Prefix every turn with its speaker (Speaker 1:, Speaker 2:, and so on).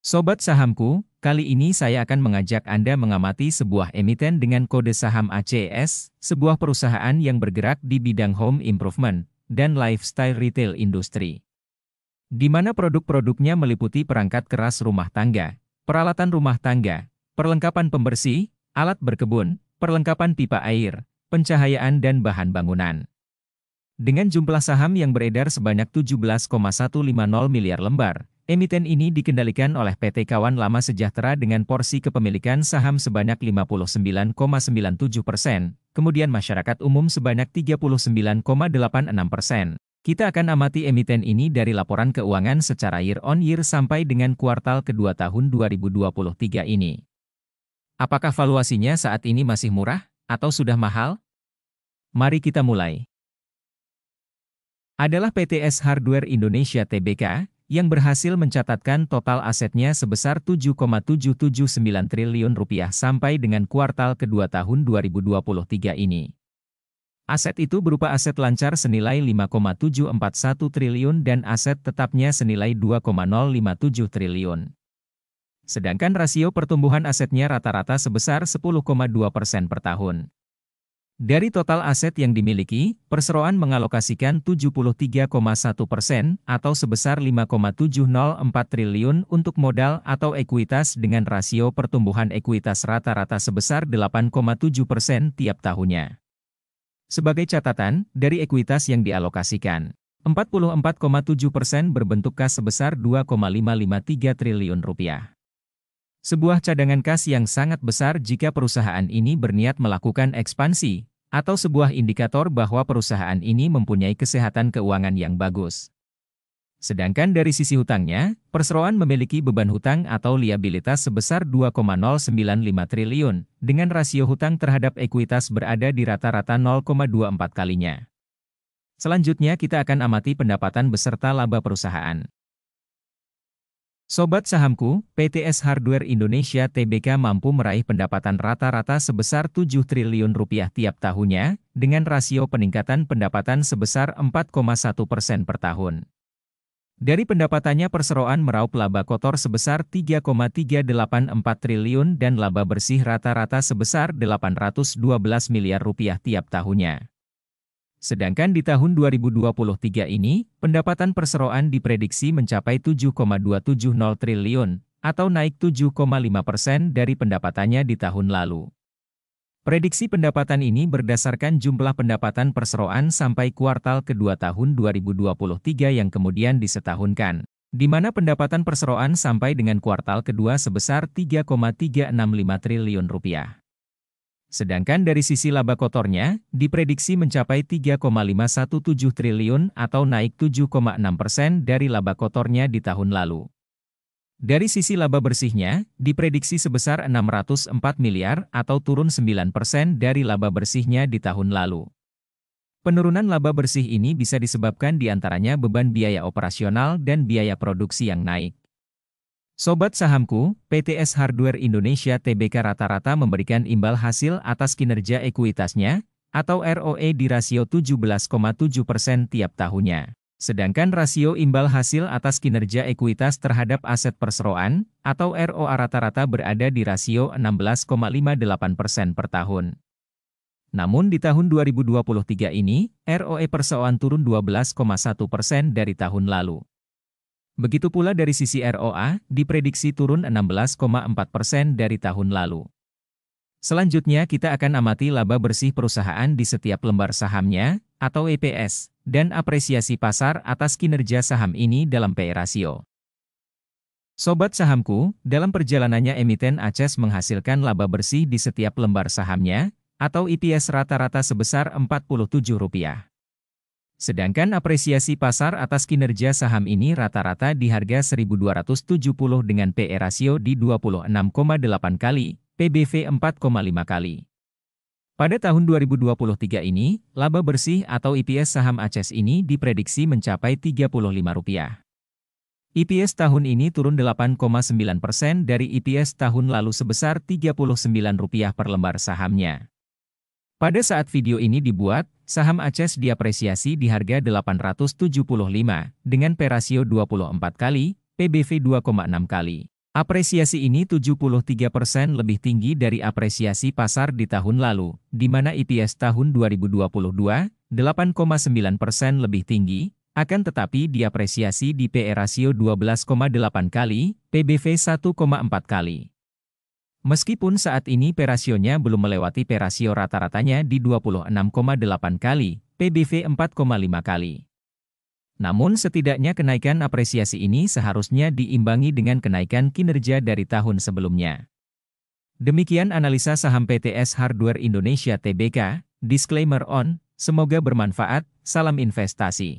Speaker 1: Sobat sahamku, kali ini saya akan mengajak Anda mengamati sebuah emiten dengan kode saham ACS, sebuah perusahaan yang bergerak di bidang home improvement dan lifestyle retail industry, di mana produk-produknya meliputi perangkat keras rumah tangga, peralatan rumah tangga, perlengkapan pembersih, alat berkebun, perlengkapan pipa air, pencahayaan dan bahan bangunan. Dengan jumlah saham yang beredar sebanyak 17,150 miliar lembar, emiten ini dikendalikan oleh PT Kawan Lama Sejahtera dengan porsi kepemilikan saham sebanyak 59,97%, kemudian masyarakat umum sebanyak 39,86%. Kita akan amati emiten ini dari laporan keuangan secara year-on-year sampai dengan kuartal kedua tahun 2023 ini. Apakah valuasinya saat ini masih murah, atau sudah mahal? Mari kita mulai. Adalah PTS Hardware Indonesia Tbk, yang berhasil mencatatkan total asetnya sebesar Rp7,779 triliun sampai dengan kuartal kedua tahun 2023 ini. Aset itu berupa aset lancar senilai Rp5,741 triliun dan aset tetapnya senilai Rp2,057 triliun. Sedangkan rasio pertumbuhan asetnya rata-rata sebesar 10,2% per tahun. Dari total aset yang dimiliki, perseroan mengalokasikan 73,1% atau sebesar Rp5,704 triliun untuk modal atau ekuitas dengan rasio pertumbuhan ekuitas rata-rata sebesar 8,7% tiap tahunnya. Sebagai catatan, dari ekuitas yang dialokasikan, 44,7% berbentuk kas sebesar Rp2,553 triliun. Sebuah cadangan kas yang sangat besar jika perusahaan ini berniat melakukan ekspansi, atau sebuah indikator bahwa perusahaan ini mempunyai kesehatan keuangan yang bagus. Sedangkan dari sisi hutangnya, perseroan memiliki beban hutang atau liabilitas sebesar Rp2,095 triliun, dengan rasio hutang terhadap ekuitas berada di rata-rata 0,24 kalinya. Selanjutnya kita akan amati pendapatan beserta laba perusahaan. Sobat sahamku, PTS Hardware Indonesia Tbk mampu meraih pendapatan rata-rata sebesar Rp7 triliun tiap tahunnya, dengan rasio peningkatan pendapatan sebesar 4,1% per tahun. Dari pendapatannya perseroan meraup laba kotor sebesar Rp3,384 triliun dan laba bersih rata-rata sebesar Rp812 miliar tiap tahunnya. Sedangkan di tahun 2023 ini, pendapatan perseroan diprediksi mencapai Rp7,270 triliun, atau naik 7,5% dari pendapatannya di tahun lalu. Prediksi pendapatan ini berdasarkan jumlah pendapatan perseroan sampai kuartal kedua tahun 2023 yang kemudian disetahunkan, di mana pendapatan perseroan sampai dengan kuartal kedua sebesar Rp3,365 triliun. Sedangkan dari sisi laba kotornya, diprediksi mencapai Rp3,517 triliun atau naik 7,6% dari laba kotornya di tahun lalu. Dari sisi laba bersihnya, diprediksi sebesar Rp604 miliar atau turun 9% dari laba bersihnya di tahun lalu. Penurunan laba bersih ini bisa disebabkan diantaranya beban biaya operasional dan biaya produksi yang naik. Sobat sahamku, PTS Hardware Indonesia Tbk rata-rata memberikan imbal hasil atas kinerja ekuitasnya, atau ROE di rasio 17,7% tiap tahunnya. Sedangkan rasio imbal hasil atas kinerja ekuitas terhadap aset perseroan, atau ROA rata-rata berada di rasio 16,58% per tahun. Namun di tahun 2023 ini, ROE perseroan turun 12,1% dari tahun lalu. Begitu pula dari sisi ROA, diprediksi turun 16,4% dari tahun lalu. Selanjutnya kita akan amati laba bersih perusahaan di setiap lembar sahamnya, atau EPS, dan apresiasi pasar atas kinerja saham ini dalam PE rasio. Sobat sahamku, dalam perjalanannya emiten ACS menghasilkan laba bersih di setiap lembar sahamnya, atau EPS rata-rata sebesar Rp47. Sedangkan apresiasi pasar atas kinerja saham ini rata-rata di harga 1.270 dengan PE rasio di 26,8 kali, PBV 4,5 kali. Pada tahun 2023 ini, laba bersih atau EPS saham ACS ini diprediksi mencapai Rp35. EPS tahun ini turun 8,9% dari EPS tahun lalu sebesar Rp39 per lembar sahamnya. Pada saat video ini dibuat, saham ACS diapresiasi di harga 875 dengan P rasio 24 kali, PBV 2,6 kali. Apresiasi ini 73% lebih tinggi dari apresiasi pasar di tahun lalu, di mana EPS tahun 2022, 8,9% lebih tinggi, akan tetapi diapresiasi di PE rasio 12,8 kali, PBV 1,4 kali. Meskipun saat ini P rasionya belum melewati P rasio rata-ratanya di 26,8 kali, PBV 4,5 kali. Namun setidaknya kenaikan apresiasi ini seharusnya diimbangi dengan kenaikan kinerja dari tahun sebelumnya. Demikian analisa saham PTS Hardware Indonesia Tbk, disclaimer on, semoga bermanfaat, salam investasi.